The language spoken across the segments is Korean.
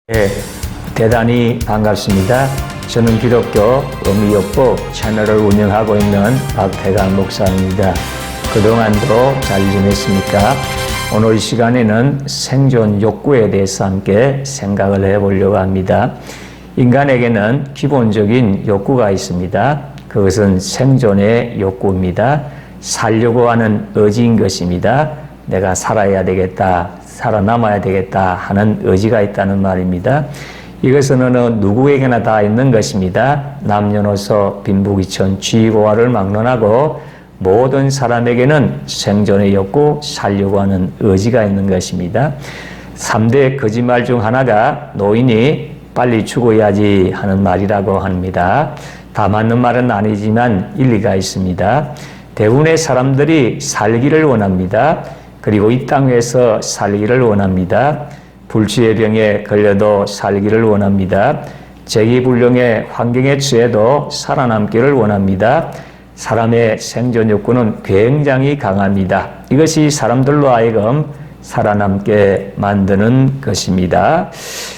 네, 대단히 반갑습니다. 저는 기독교 의미역법 채널을 운영하고 있는 박태강 목사입니다. 그동안도 잘 지냈습니까? 오늘 이 시간에는 생존 욕구에 대해서 함께 생각을 해보려고 합니다. 인간에게는 기본적인 욕구가 있습니다. 그것은 생존의 욕구입니다. 살려고 하는 의지인 것입니다. 내가 살아야 되겠다, 살아남아야 되겠다 하는 의지가 있다는 말입니다. 이것은 어느 누구에게나 다 있는 것입니다. 남녀노소 빈부귀천 쥐고화를 막론하고 모든 사람에게는 생존의 욕구, 살려고 하는 의지가 있는 것입니다. 3대 거짓말 중 하나가 노인이 빨리 죽어야지 하는 말이라고 합니다. 다 맞는 말은 아니지만 일리가 있습니다. 대부분의 사람들이 살기를 원합니다. 그리고 이 땅에서 살기를 원합니다. 불치의 병에 걸려도 살기를 원합니다. 재기불능의 환경에 처해도 살아남기를 원합니다. 사람의 생존 욕구는 굉장히 강합니다. 이것이 사람들로 하여금 살아남게 만드는 것입니다.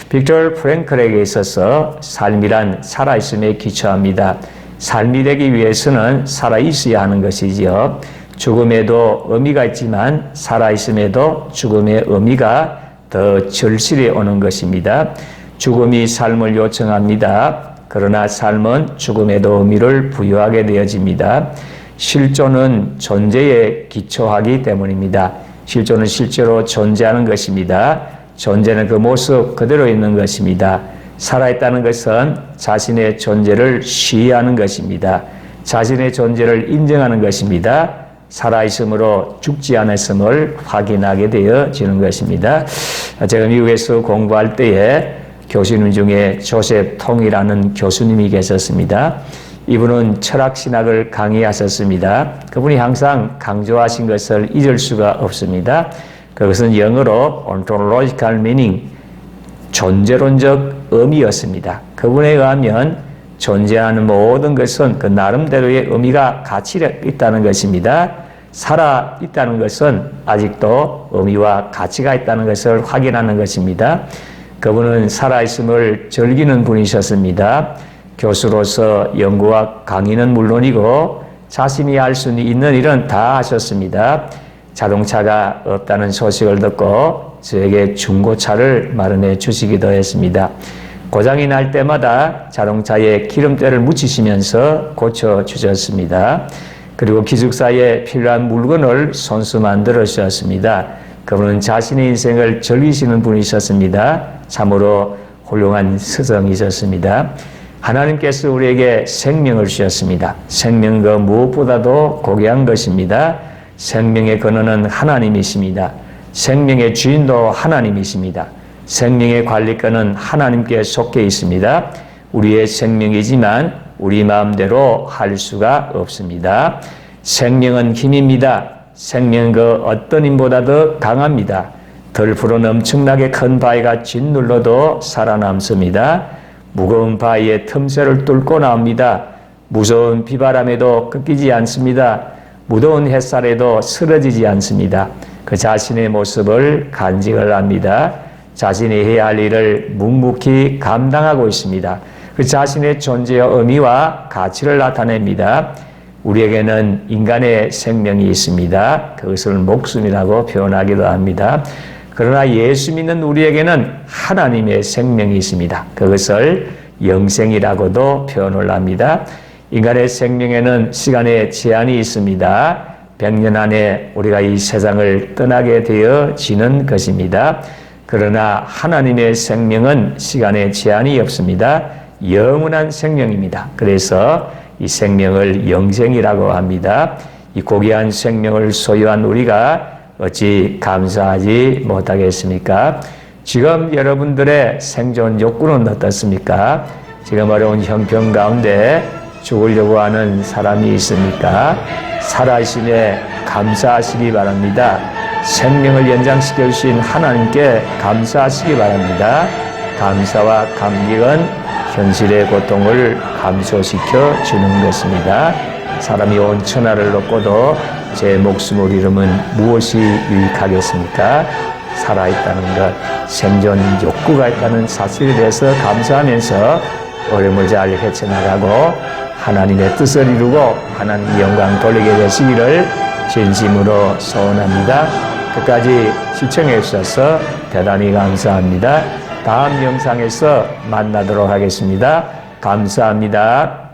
빅터 프랭클에게 있어서 삶이란 살아있음에 기초합니다. 삶이 되기 위해서는 살아있어야 하는 것이지요. 죽음에도 의미가 있지만 살아있음에도 죽음의 의미가 더 절실히 오는 것입니다. 죽음이 삶을 요청합니다. 그러나 삶은 죽음에도 의미를 부여하게 되어집니다. 실존은 존재에 기초하기 때문입니다. 실존은 실제로 존재하는 것입니다. 존재는 그 모습 그대로 있는 것입니다. 살아있다는 것은 자신의 존재를 시의하는 것입니다. 자신의 존재를 인정하는 것입니다. 살아있음으로 죽지 않았음을 확인하게 되어지는 것입니다. 제가 미국에서 공부할 때에 교수님 중에 조셉 통이라는 교수님이 계셨습니다. 이분은 철학신학을 강의하셨습니다. 그분이 항상 강조하신 것을 잊을 수가 없습니다. 그것은 영어로 ontological meaning, 존재론적 의미였습니다. 그분에 의하면 존재하는 모든 것은 그 나름대로의 의미가 가치가 있다는 것입니다. 살아 있다는 것은 아직도 의미와 가치가 있다는 것을 확인하는 것입니다. 그분은 살아있음을 즐기는 분이셨습니다. 교수로서 연구와 강의는 물론이고 자신이 할 수 있는 일은 다 하셨습니다. 자동차가 없다는 소식을 듣고 저에게 중고차를 마련해 주시기도 했습니다. 고장이 날 때마다 자동차에 기름때를 묻히시면서 고쳐주셨습니다. 그리고 기숙사에 필요한 물건을 손수 만들어 주셨습니다. 그분은 자신의 인생을 즐기시는 분이셨습니다. 참으로 훌륭한 스승이셨습니다. 하나님께서 우리에게 생명을 주셨습니다. 생명은 그 무엇보다도 고귀한 것입니다. 생명의 근원은 하나님이십니다. 생명의 주인도 하나님이십니다. 생명의 관리권은 하나님께 속해 있습니다. 우리의 생명이지만 우리 마음대로 할 수가 없습니다. 생명은 힘입니다. 생명은 그 어떤 힘보다도 강합니다. 덜 풀은 엄청나게 큰 바위가 짓눌러도 살아남습니다. 무거운 바위의 틈새를 뚫고 나옵니다. 무서운 비바람에도 꺾이지 않습니다. 무더운 햇살에도 쓰러지지 않습니다. 그 자신의 모습을 간직을 합니다. 자신이 해야 할 일을 묵묵히 감당하고 있습니다. 그 자신의 존재의 의미와 가치를 나타냅니다. 우리에게는 인간의 생명이 있습니다. 그것을 목숨이라고 표현하기도 합니다. 그러나 예수 믿는 우리에게는 하나님의 생명이 있습니다. 그것을 영생이라고도 표현을 합니다. 인간의 생명에는 시간의 제한이 있습니다. 100년 안에 우리가 이 세상을 떠나게 되어지는 것입니다. 그러나 하나님의 생명은 시간의 제한이 없습니다. 영원한 생명입니다. 그래서 이 생명을 영생이라고 합니다. 이 고귀한 생명을 소유한 우리가 어찌 감사하지 못하겠습니까? 지금 여러분들의 생존 욕구는 어떻습니까? 지금 어려운 형편 가운데 죽으려고 하는 사람이 있습니까? 살아있음에 감사하시기 바랍니다. 생명을 연장시켜 주신 하나님께 감사하시기 바랍니다. 감사와 감격은 현실의 고통을 감소시켜 주는 것입니다. 사람이 온 천하를 얻고도 제 목숨을 잃으면 무엇이 유익하겠습니까? 살아있다는 것, 생존 욕구가 있다는 사실에 대해서 감사하면서 어려움을 잘 헤쳐나가고 하나님의 뜻을 이루고 하나님 영광 돌리게 되시기를 진심으로 소원합니다. 끝까지 시청해 주셔서 대단히 감사합니다. 다음 영상에서 만나도록 하겠습니다. 감사합니다.